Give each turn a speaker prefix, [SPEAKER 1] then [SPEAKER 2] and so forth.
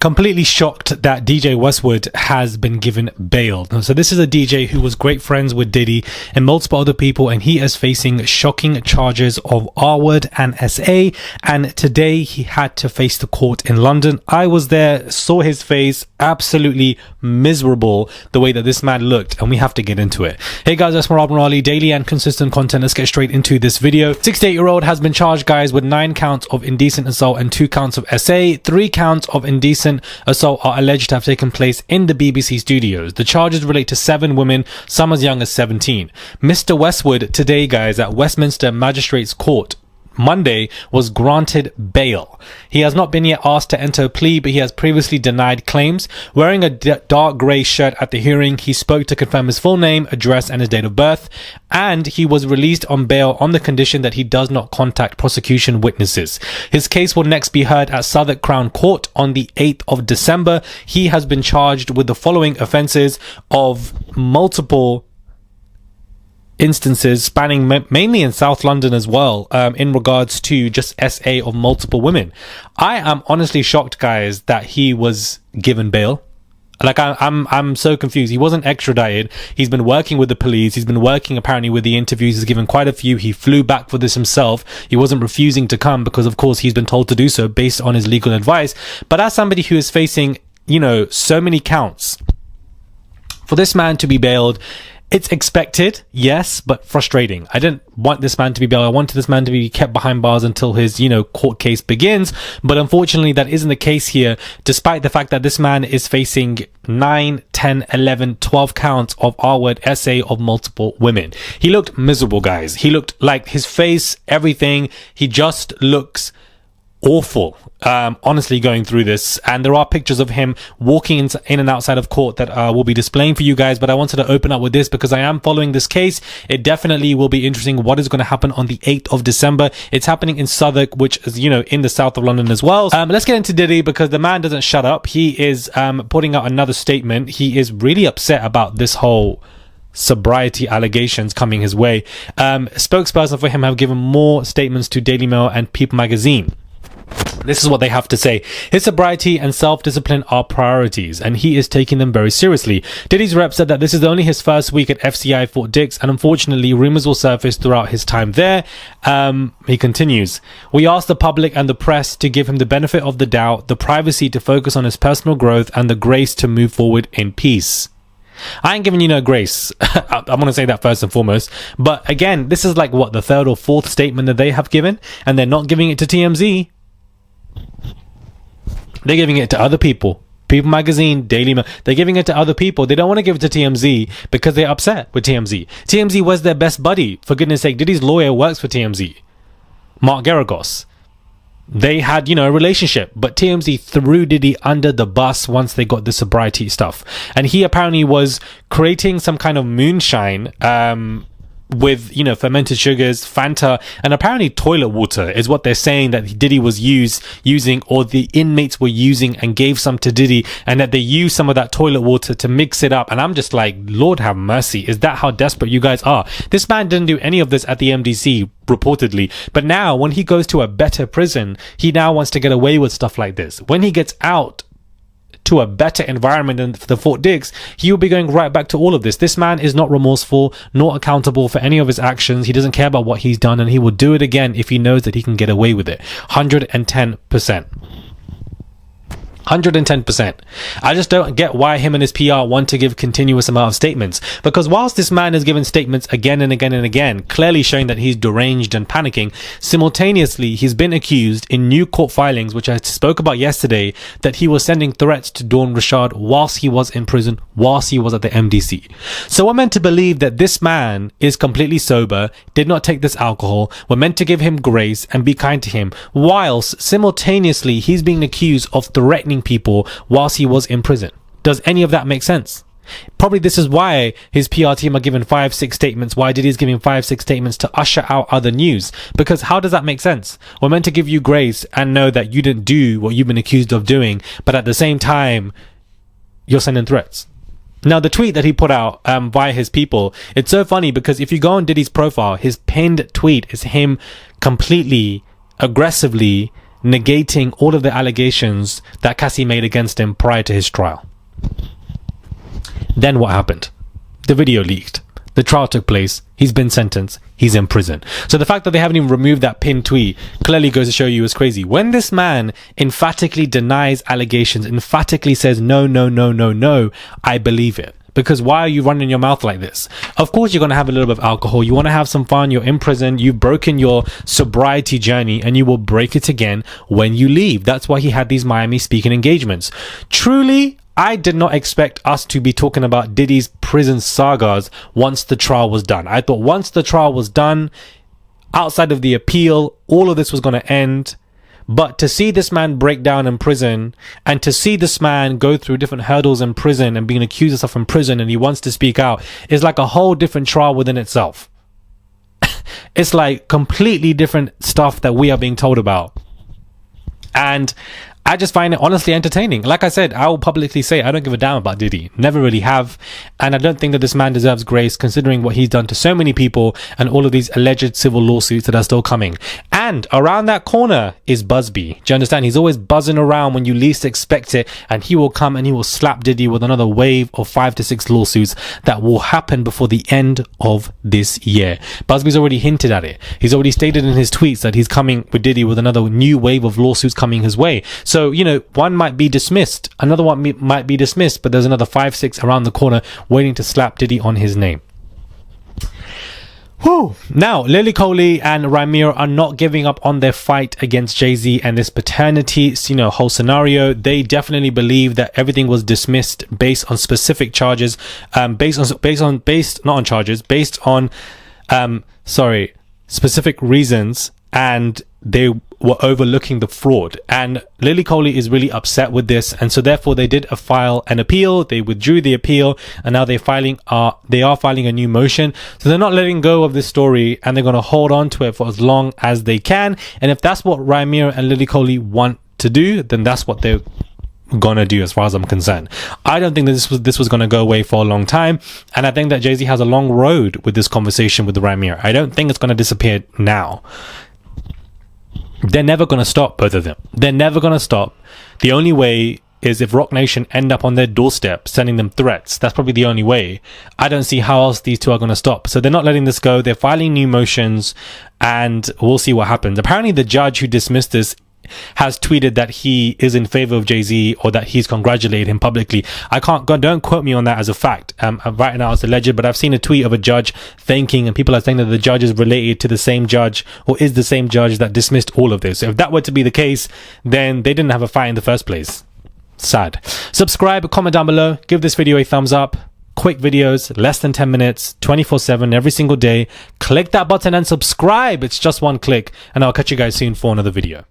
[SPEAKER 1] completely shocked that DJ Westwood has been given bail. So this is a DJ who was great friends with Diddy and multiple other people, and he is facing shocking charges of R-word and SA, and today he had to face the court in London. I was there, saw his face, absolutely miserable the way that this man looked, and we have to get into it. Hey guys, that's Murad Murali, daily and consistent content. Let's get straight into this video. 68-year-old has been charged, guys, with 9 counts of indecent assault and 2 counts of SA. 3 counts of indecent assault are alleged to have taken place in the BBC studios. The charges relate to 7 women, some as young as 17. Mr. Westwood today, guys, at Westminster Magistrates Court Monday was granted bail. He has not been yet asked to enter a plea, but he has previously denied claims. Wearing a dark grey shirt at the hearing, he spoke to confirm his full name, address and his date of birth, and he was released on bail on the condition that he does not contact prosecution witnesses. His case will next be heard at Southwark Crown Court on the 8th of December. He has been charged with the following offences of multiple instances spanning mainly in South London as well, in regards to just SA of multiple women. I am honestly shocked, guys, that he was given bail. Like, I'm so confused. He wasn't extradited. He's been working with the police. He's been working apparently with the interviews. He's given quite a few. He flew back for this himself. He wasn't refusing to come because, of course, he's been told to do so based on his legal advice. But as somebody who is facing, so many counts, for this man to be bailed, it's expected, yes, but frustrating. I didn't want this man to be bailed. I wanted this man to be kept behind bars until his, court case begins. But unfortunately, that isn't the case here, despite the fact that this man is facing 9, 10, 11, 12 counts of R-word SA of multiple women. He looked miserable, guys. He looked like his face, everything. He just looks awful, honestly, going through this. And there are pictures of him walking in and outside of court that we'll be displaying for you guys, but I wanted to open up with this because I am following this case. It definitely will be interesting what is going to happen on the 8th of December. It's happening in Southwark, which is, in the south of London as well. Let's get into Diddy, because the man doesn't shut up. He is putting out another statement. He is really upset about this whole sobriety allegations coming his way. Spokesperson for him have given more statements to Daily Mail and People magazine. This is what they have to say. His sobriety and self-discipline are priorities, and he is taking them very seriously. Diddy's rep said that this is only his first week at FCI Fort Dix, and unfortunately, rumours will surface throughout his time there. He continues, "We ask the public and the press to give him the benefit of the doubt, the privacy to focus on his personal growth, and the grace to move forward in peace." I ain't giving you no grace. I want to say that first and foremost. But again, this is like, what, the 3rd or 4th statement that they have given, and they're not giving it to TMZ. They're giving it to other people. People magazine, Daily Mail, they're giving it to other people. They don't want to give it to TMZ because they're upset with TMZ. TMZ was their best buddy. For goodness sake, Diddy's lawyer works for TMZ. Mark Garagos. They had, a relationship, but TMZ threw Diddy under the bus once they got the sobriety stuff. And he apparently was creating some kind of moonshine, with fermented sugars, Fanta, and apparently toilet water is what they're saying that Diddy was using, or the inmates were using, and gave some to Diddy, and that they used some of that toilet water to mix it up. And I'm just like, Lord have mercy, is that how desperate you guys are? This man didn't do any of this at the MDC, reportedly, but now when he goes to a better prison, he now wants to get away with stuff like this. When he gets out to a better environment than the Fort Dix, he will be going right back to all of this. This man is not remorseful, nor accountable for any of his actions. He doesn't care about what he's done, and he will do it again if he knows that he can get away with it. 110%. 110%. I just don't get why him and his PR want to give continuous amount of statements, because whilst this man is giving statements again and again and again, clearly showing that he's deranged and panicking, simultaneously he's been accused in new court filings, which I spoke about yesterday, that he was sending threats to Dawn Rashad whilst he was in prison, whilst he was at the MDC. So we're meant to believe that this man is completely sober, did not take this alcohol, we're meant to give him grace and be kind to him, whilst simultaneously he's being accused of threatening people whilst he was in prison. Does any of that make sense? Probably this is why his PR team are giving 5-6 statements, why Diddy's giving 5-6 statements to usher out other news. Because how does that make sense? We're meant to give you grace and know that you didn't do what you've been accused of doing, but at the same time, you're sending threats. Now, the tweet that he put out via his people, it's so funny because if you go on Diddy's profile, his pinned tweet is him completely aggressively negating all of the allegations that Cassie made against him prior to his trial. Then what happened? The video leaked. The trial took place. He's been sentenced. He's in prison. So the fact that they haven't even removed that pinned tweet clearly goes to show you it's crazy. When this man emphatically denies allegations, emphatically says, no, no, no, no, no, I believe it. Because why are you running your mouth like this? Of course, you're going to have a little bit of alcohol. You want to have some fun. You're in prison. You've broken your sobriety journey and you will break it again when you leave. That's why he had these Miami speaking engagements. Truly, I did not expect us to be talking about Diddy's prison sagas once the trial was done. I thought once the trial was done, outside of the appeal, all of this was going to end. But to see this man break down in prison and to see this man go through different hurdles in prison and being accused of stuff in prison and he wants to speak out is like a whole different trial within itself. It's like completely different stuff that we are being told about. And I just find it honestly entertaining. Like I said, I will publicly say I don't give a damn about Diddy. Never really have. And I don't think that this man deserves grace considering what he's done to so many people and all of these alleged civil lawsuits that are still coming. And around that corner is Busby. Do you understand? He's always buzzing around when you least expect it, and he will come and he will slap Diddy with another wave of 5 to 6 lawsuits that will happen before the end of this year. Busby's already hinted at it. He's already stated in his tweets that he's coming with Diddy with another new wave of lawsuits coming his way. So, you know, one might be dismissed, another one might be dismissed, but there's another 5, 6 around the corner waiting to slap Diddy on his name. Whew. Now, Lily Coley and Ramir are not giving up on their fight against Jay-Z and this paternity, whole scenario. They definitely believe that everything was dismissed based on specific charges, specific reasons, and they were overlooking the fraud. And Lily Coley is really upset with this, and so therefore they did file an appeal. They withdrew the appeal, and now they are filing a new motion. So they're not letting go of this story, and they're going to hold on to it for as long as they can. And if that's what Ramir and Lily Coley want to do, then that's what they're gonna do, as far as I'm concerned. I don't think that this was gonna go away for a long time, and I think that Jay-Z has a long road with this conversation with Ramir. I don't think it's gonna disappear now. They're never going to stop, both of them. They're never going to stop. The only way is if Roc Nation end up on their doorstep sending them threats. That's probably the only way. I don't see how else these two are going to stop. So they're not letting this go. They're filing new motions, and we'll see what happens. Apparently the judge who dismissed this has tweeted that he is in favor of Jay-Z, or that he's congratulated him publicly. Don't quote me on that as a fact. Right now it's alleged, but I've seen a tweet of a judge thanking, and people are saying that the judge is related to the same judge, or is the same judge that dismissed all of this. So if that were to be the case, then they didn't have a fight in the first place. Sad. Subscribe, comment down below, give this video a thumbs up. Quick videos, less than 10 minutes, 24/7, every single day. Click that button and subscribe. It's just one click, and I'll catch you guys soon for another video.